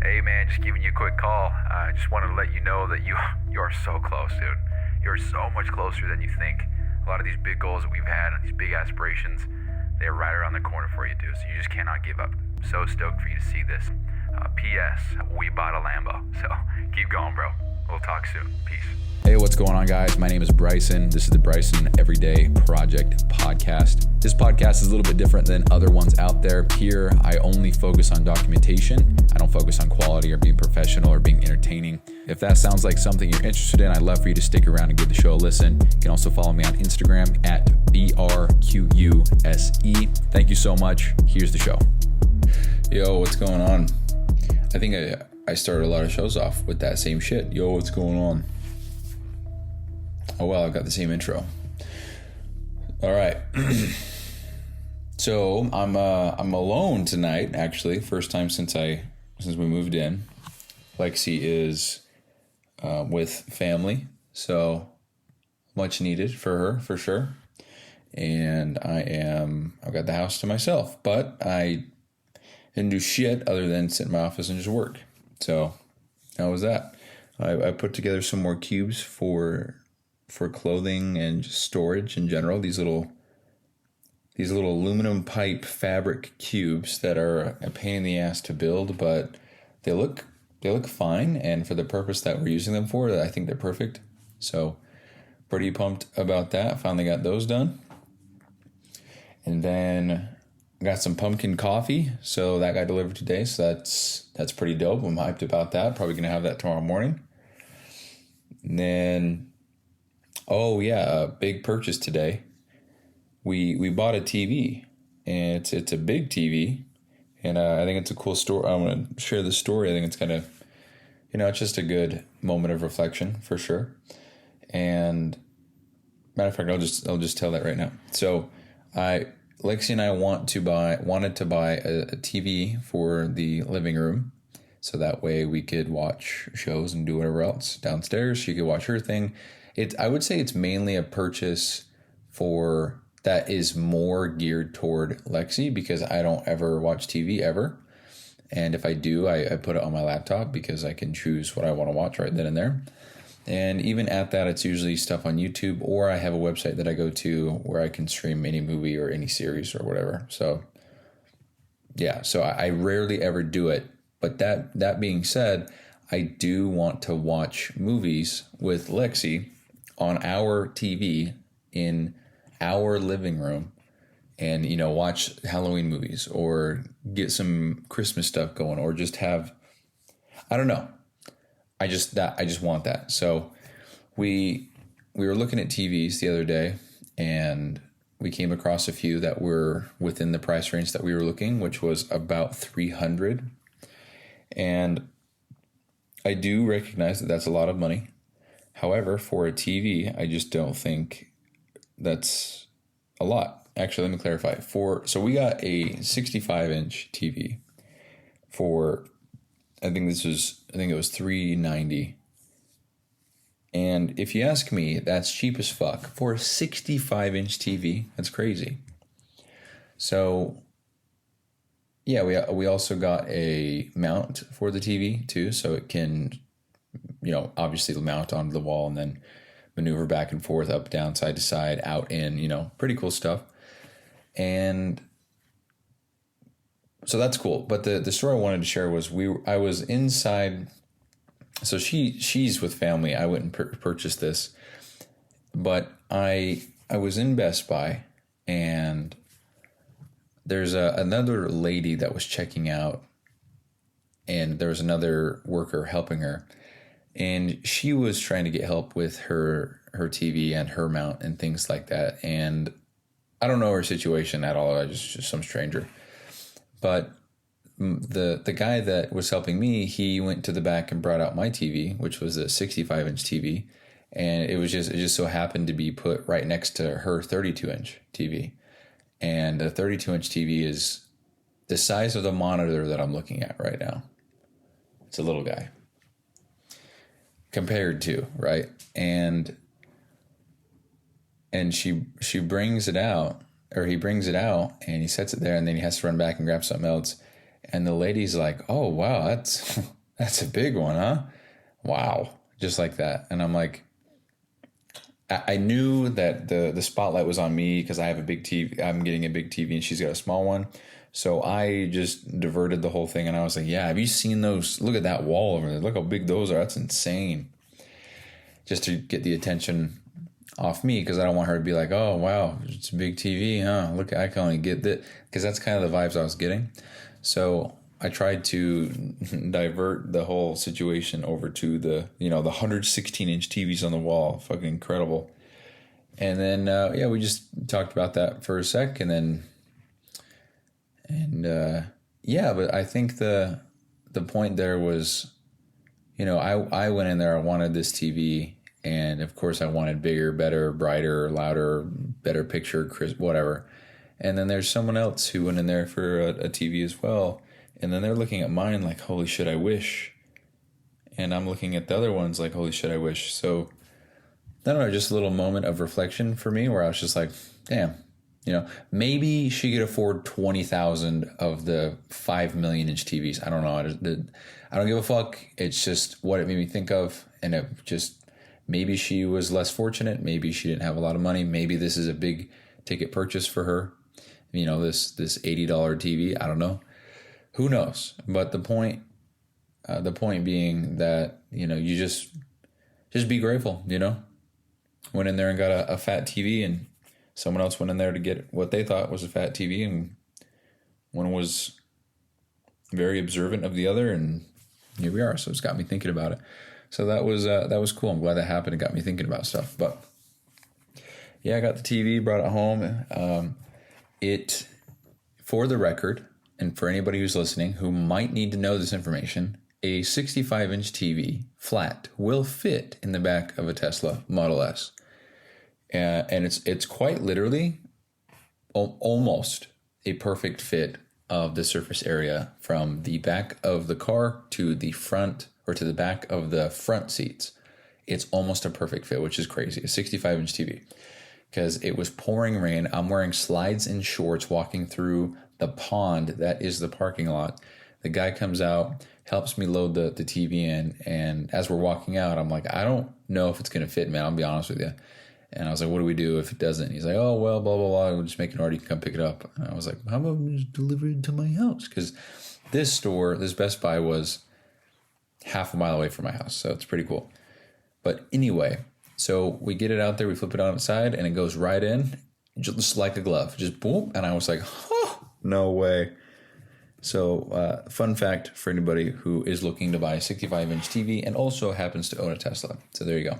Hey man, just giving you a quick call. I just wanted to let you know that you are so close, dude. You're so much closer than you think. A lot of these big goals that we've had and these big aspirations, they're right around the corner for you, dude. So you just cannot give up. So stoked for you to see this. P.S. We bought a Lambo. So keep going, bro. We'll talk soon. Peace. Hey, what's going on, guys? My name is Bryson. This is the Bryson Everyday Project podcast. This podcast is a little bit different than other ones out there. Here, I only focus on documentation. I don't focus on quality or being professional or being entertaining. If that sounds like something you're interested in, I'd love for you to stick around and give the show a listen. You can also follow me on Instagram at BRQUSE. Thank you so much. Here's the show. Yo, what's going on? I think I started a lot of shows off with that same shit. Yo, what's going on? Oh, well, I've got the same intro. All right. So I'm alone tonight, actually. First time since we moved in. Lexi is with family, so much needed for her, for sure. And I've got the house to myself, but I didn't do shit other than sit in my office and just work. So how was that? I put together some more cubes for clothing and just storage in general. These little aluminum pipe fabric cubes that are a pain in the ass to build, but they look fine, and for the purpose that we're using them for, I think they're perfect. So pretty pumped about that. Finally got those done. And then got some pumpkin coffee, so that got delivered today, so that's pretty dope. I'm hyped about that. Probably gonna have that tomorrow morning. And then, oh yeah, a big purchase today. We bought a TV, and it's a big TV, and I think it's a cool story. I want to share the story. I think it's kind of, it's just a good moment of reflection for sure. And matter of fact, I'll just tell that right now. So Lexi and I wanted to buy a TV for the living room, so that way we could watch shows and do whatever else downstairs. She could watch her thing. I would say it's mainly a purchase that is more geared toward Lexi, because I don't ever watch TV ever. And if I do, I put it on my laptop because I can choose what I want to watch right then and there. And even at that, it's usually stuff on YouTube, or I have a website that I go to where I can stream any movie or any series or whatever. So yeah, so I rarely ever do it. But that being said, I do want to watch movies with Lexi on our TV in our living room, and watch Halloween movies or get some Christmas stuff going, or just have, I don't know. I just want that. So we were looking at TVs the other day, and we came across a few that were within the price range that we were looking, which was about $300. And I do recognize that that's a lot of money. However, for a TV, I just don't think that's a lot. Actually, let me clarify. So we got a 65-inch TV for, I think it was $390. And if you ask me, that's cheap as fuck for a 65-inch TV. That's crazy. So yeah, we also got a mount for the TV too, so it can, obviously mount onto the wall and then maneuver back and forth, up, down, side to side, out, in, pretty cool stuff. And so that's cool. But the story I wanted to share was I was inside. So she's with family. I wouldn't purchase this, but I was in Best Buy, and there's another lady that was checking out, and there was another worker helping her, and she was trying to get help with her TV and her mount and things like that. And I don't know her situation at all. I just some stranger, but the guy that was helping me, he went to the back and brought out my TV, which was a 65-inch TV, and it just so happened to be put right next to her 32-inch TV. And a 32-inch TV is the size of the monitor that I'm looking at right now. It's a little guy compared to, right? And she brings it out, or he brings it out, and he sets it there, and then he has to run back and grab something else. And the lady's like, oh, wow, that's a big one, huh? Wow. Just like that. And I'm like, I knew that the spotlight was on me because I have a big TV. I'm getting a big TV and she's got a small one. So I just diverted the whole thing. And I was like, yeah, have you seen those? Look at that wall over there. Look how big those are. That's insane. Just to get the attention off me, because I don't want her to be like, oh, wow, it's a big TV, huh? Look, I can only get that. Because that's kind of the vibes I was getting. So I tried to divert the whole situation over to the 116-inch TVs on the wall. Fucking incredible. And then, we just talked about that for a sec. But I think the point there was, I went in there, I wanted this TV. And of course I wanted bigger, better, brighter, louder, better picture, crisp, whatever. And then there's someone else who went in there for a TV as well. And then they're looking at mine like, holy shit, I wish. And I'm looking at the other ones like, holy shit, I wish. So, I don't know, just a little moment of reflection for me where I was just like, damn, maybe she could afford 20,000 of the 5 million inch TVs. I don't know. I don't give a fuck. It's just what it made me think of. And it just, maybe she was less fortunate. Maybe she didn't have a lot of money. Maybe this is a big ticket purchase for her. This $80 TV. I don't know. Who knows? But the point being that, you just be grateful, Went in there and got a fat TV, and someone else went in there to get what they thought was a fat TV, and one was very observant of the other, and here we are. So it's got me thinking about it. So that was cool. I'm glad that happened. It got me thinking about stuff. But yeah, I got the TV, brought it home. For the record, and for anybody who's listening who might need to know this information, a 65-inch TV flat will fit in the back of a Tesla Model S. And it's quite literally almost a perfect fit of the surface area from the back of the car to the front, or to the back of the front seats. It's almost a perfect fit, which is crazy. A 65-inch TV. Because it was pouring rain. I'm wearing slides and shorts walking through the pond that is the parking lot. The guy comes out, helps me load the TV in, and as we're walking out, I'm like, I don't know if it's going to fit, man. I'll be honest with you. And I was like, what do we do if it doesn't? And he's like, oh, well, blah, blah, blah. We'll just make an order. You can come pick it up. And I was like, how about we just deliver it to my house? Because this Best Buy was half a mile away from my house. So it's pretty cool. But anyway, so we get it out there. We flip it on its side, and it goes right in, just like a glove. Just boom. And I was like, oh, no way. So fun fact for anybody who is looking to buy a 65-inch TV and also happens to own a Tesla. So there you go.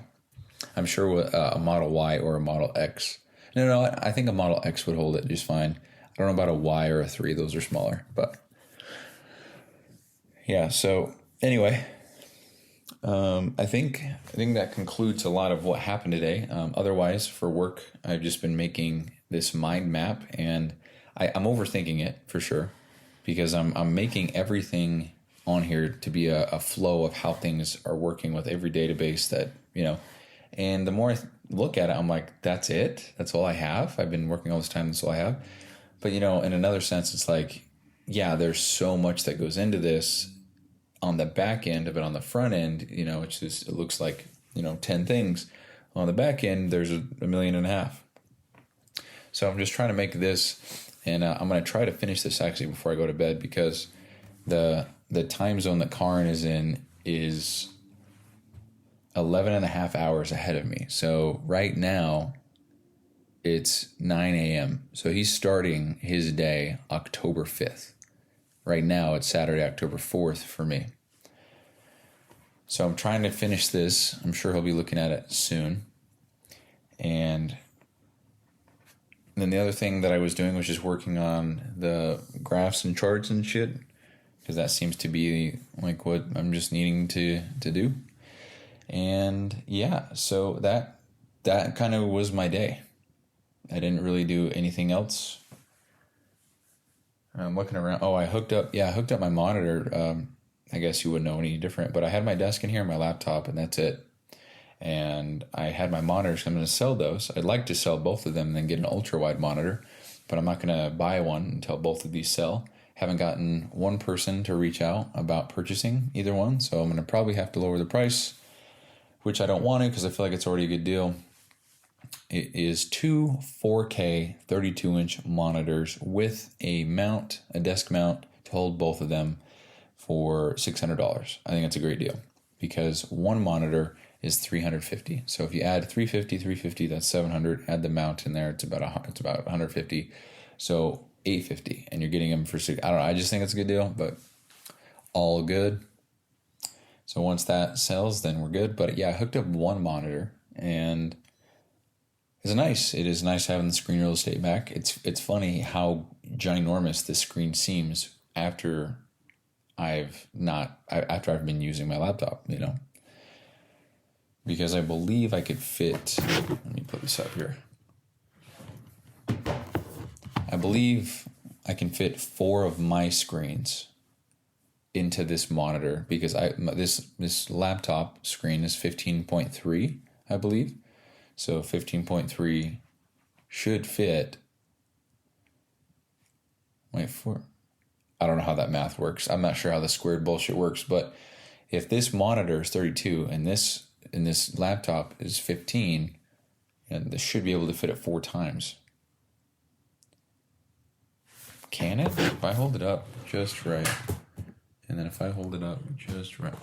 I'm sure a Model Y or a Model X. No, I think a Model X would hold it just fine. I don't know about a Y or a 3. Those are smaller. But yeah, so anyway, I think that concludes a lot of what happened today. Otherwise, for work, I've just been making this mind map, and I'm overthinking it for sure, because I'm making everything on here to be a flow of how things are working with every database that, and the more I look at it, I'm like, that's it? That's all I have? I've been working all this time, that's all I have? But, in another sense, it's like, yeah, there's so much that goes into this on the back end of it. On the front end, it looks like, 10 things. On the back end, there's a 1.5 million. So I'm just trying to make this, and I'm going to try to finish this actually before I go to bed, because the time zone that Karin is in is 11.5 hours ahead of me. So right now it's 9 a.m. So he's starting his day October 5th. Right now it's Saturday, October 4th for me. So I'm trying to finish this. I'm sure he'll be looking at it soon. And then the other thing that I was doing was just working on the graphs and charts and shit, because that seems to be like what I'm just needing to do. And yeah, so that kind of was my day. I didn't really do anything else. I'm looking around. Oh, I hooked up my monitor. I guess you wouldn't know any different, but I had my desk in here, my laptop, and that's it. And I had my monitors. I'm going to sell those. I'd like to sell both of them and then get an ultra wide monitor, but I'm not going to buy one until both of these sell. Haven't gotten one person to reach out about purchasing either one, so I'm going to probably have to lower the price, which I don't want to because I feel like it's already a good deal. It is two 4K 32-inch monitors with a mount, a desk mount to hold both of them for $600. I think that's a great deal because one monitor is $350. So if you add $350, that's $700. Add the mount in there, it's about $150. So $850, and you're getting them for $6. I don't know. I just think it's a good deal, but all good. So once that sells, then we're good. But yeah, I hooked up one monitor, and it's nice. It is nice having the screen real estate back. It's funny how ginormous this screen seems after I've been using my laptop, because I believe I could fit. Let me put this up here. I believe I can fit 4 of my screens into this monitor because this laptop screen is 15.3, I believe. So 15.3 should fit. I don't know how that math works. I'm not sure how the squared bullshit works, but if this monitor is 32 and this laptop is 15, and this should be able to fit it 4 times. Can it? If I hold it up just right, and then if I hold it up just right,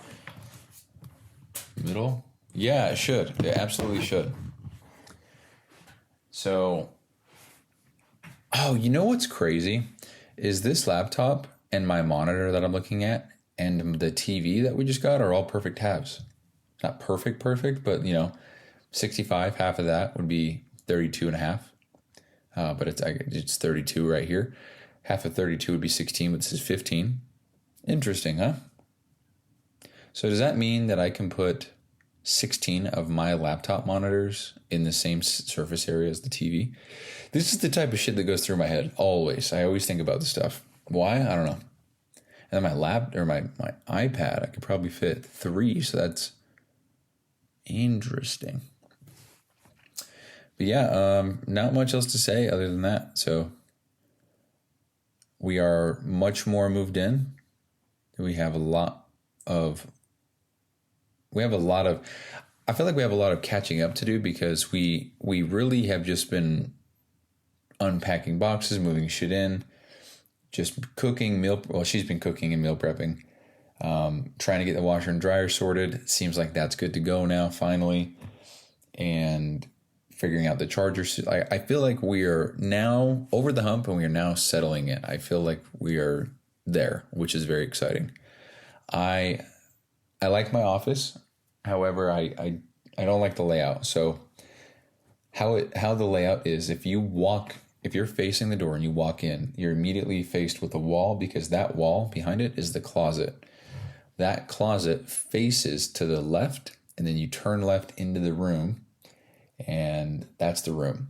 middle, yeah, it should. It absolutely should. So, you know what's crazy is this laptop and my monitor that I'm looking at and the TV that we just got are all perfect halves. Not perfect, but 65, half of that would be 32 and a half. But it's 32 right here. Half of 32 would be 16, but this is 15. Interesting, huh? So does that mean that I can put 16 of my laptop monitors in the same surface area as the TV? This is the type of shit that goes through my head always. I always think about this stuff. Why? I don't know. And then my iPad, I could probably fit 3, so that's interesting. But yeah, not much else to say other than that. So we are much more moved in. We have a lot of I feel like we have a lot of catching up to do because we really have just been unpacking boxes, moving shit in, just cooking she's been cooking and meal prepping, trying to get the washer and dryer sorted. Seems like that's good to go now, finally. And figuring out the charger. I feel like we are now over the hump and we are now settling it. I feel like we are there, which is very exciting. I like my office. However, I don't like the layout. So how the layout is, if you're facing the door and you walk in, you're immediately faced with a wall because that wall behind it is the closet. That closet faces to the left, and then you turn left into the room, and that's the room.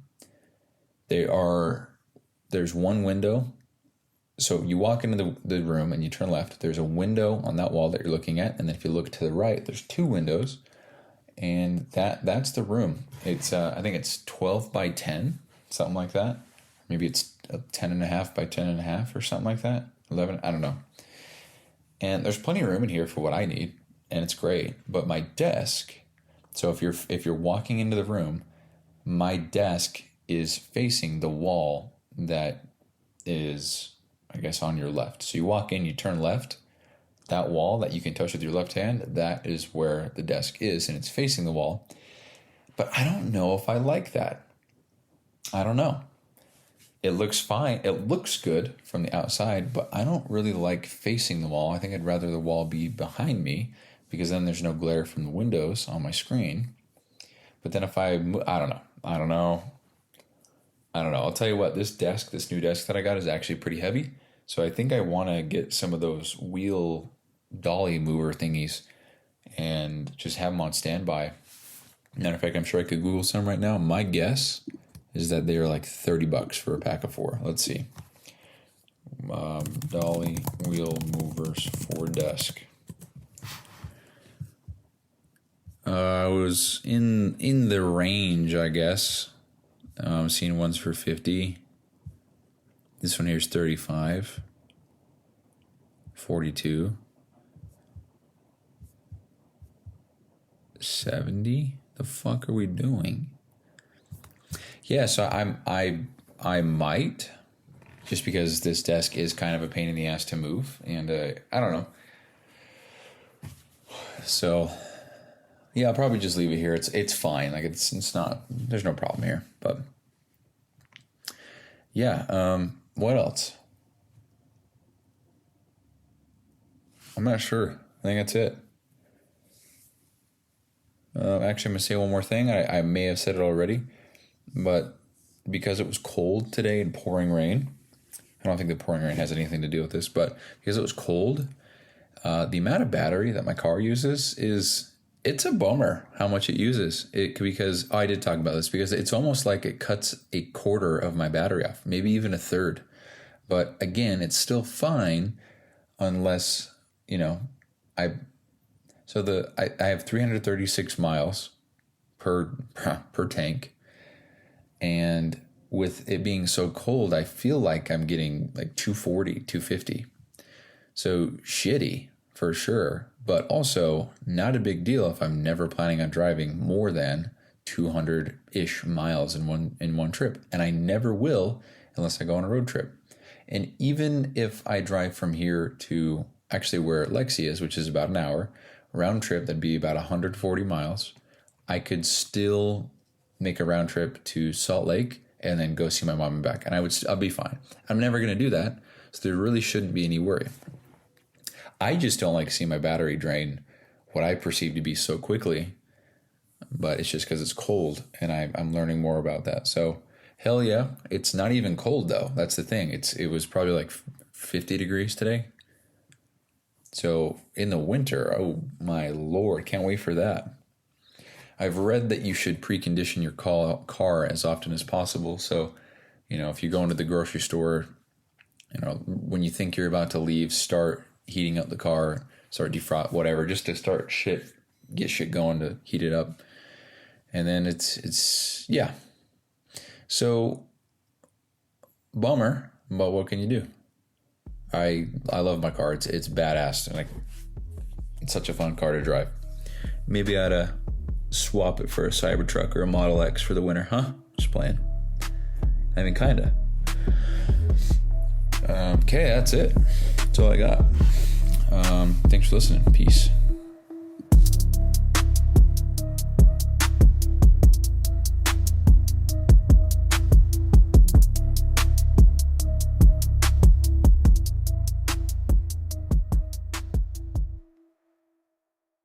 There's one window. So you walk into the room and you turn left. There's a window on that wall that you're looking at, and then if you look to the right, there's 2 windows, and that's the room. It's I think it's 12 by 10, something like that. Maybe it's 10.5 by 10.5 or something like that. 11, I don't know. And there's plenty of room in here for what I need, and it's great. But my desk, so if you're walking into the room, my desk is facing the wall that is, I guess, on your left. So you walk in, you turn left, that wall that you can touch with your left hand, that is where the desk is, and it's facing the wall. But I don't know if I like that. I don't know. It looks fine. It looks good from the outside, but I don't really like facing the wall. I think I'd rather the wall be behind me because then there's no glare from the windows on my screen. But then if I don't know. I'll tell you what, this new desk that I got is actually pretty heavy. So I think I want to get some of those wheel dolly mover thingies and just have them on standby. Matter of fact, I'm sure I could Google some right now. My guess is that they are like $30 for a pack of 4. Let's see. Dolly wheel movers for desk. I was in the range, I guess. Seeing ones for 50. This one here is 35. 42, 70. The fuck are we doing? Yeah, so I might, just because this desk is kind of a pain in the ass to move, and I don't know. So yeah, I'll probably just leave it here. It's fine. Like it's not. There's no problem here. But yeah, what else? I'm not sure. I think that's it. Actually, I'm going to say one more thing. I may have said it already, but because it was cold today and pouring rain, I don't think the pouring rain has anything to do with this, but because it was cold, the amount of battery that my car uses it's a bummer how much it uses. Because I did talk about this, because it's almost like it cuts a quarter of my battery off, maybe even a third. But again, it's still fine unless, I have 336 miles per tank, and with it being so cold, I feel like I'm getting like 240, 250. So shitty for sure, but also not a big deal if I'm never planning on driving more than 200-ish miles in one trip, and I never will unless I go on a road trip. And even if I drive from here to actually where Lexi is, which is about an hour, round trip, that'd be about 140 miles. I could still make a round trip to Salt Lake and then go see my mom and back, and I'll be fine. I'm never going to do that, so there really shouldn't be any worry. I just don't like seeing my battery drain what I perceive to be so quickly, but it's just because it's cold, and I'm learning more about that. So hell yeah, it's not even cold though. That's the thing. It was probably like 50 degrees today. So in the winter, oh my Lord, can't wait for that. I've read that you should precondition your car as often as possible. So, if you go into the grocery store, when you think you're about to leave, start heating up the car, start defrost, whatever, just to get shit going to heat it up. And then it's yeah. So, bummer, but what can you do? I love my car. It's badass, and it's such a fun car to drive. Maybe I ought to swap it for a Cybertruck or a Model X for the winter, huh? Just playing. I mean, kinda. Okay, that's it. That's all I got. Thanks for listening. Peace.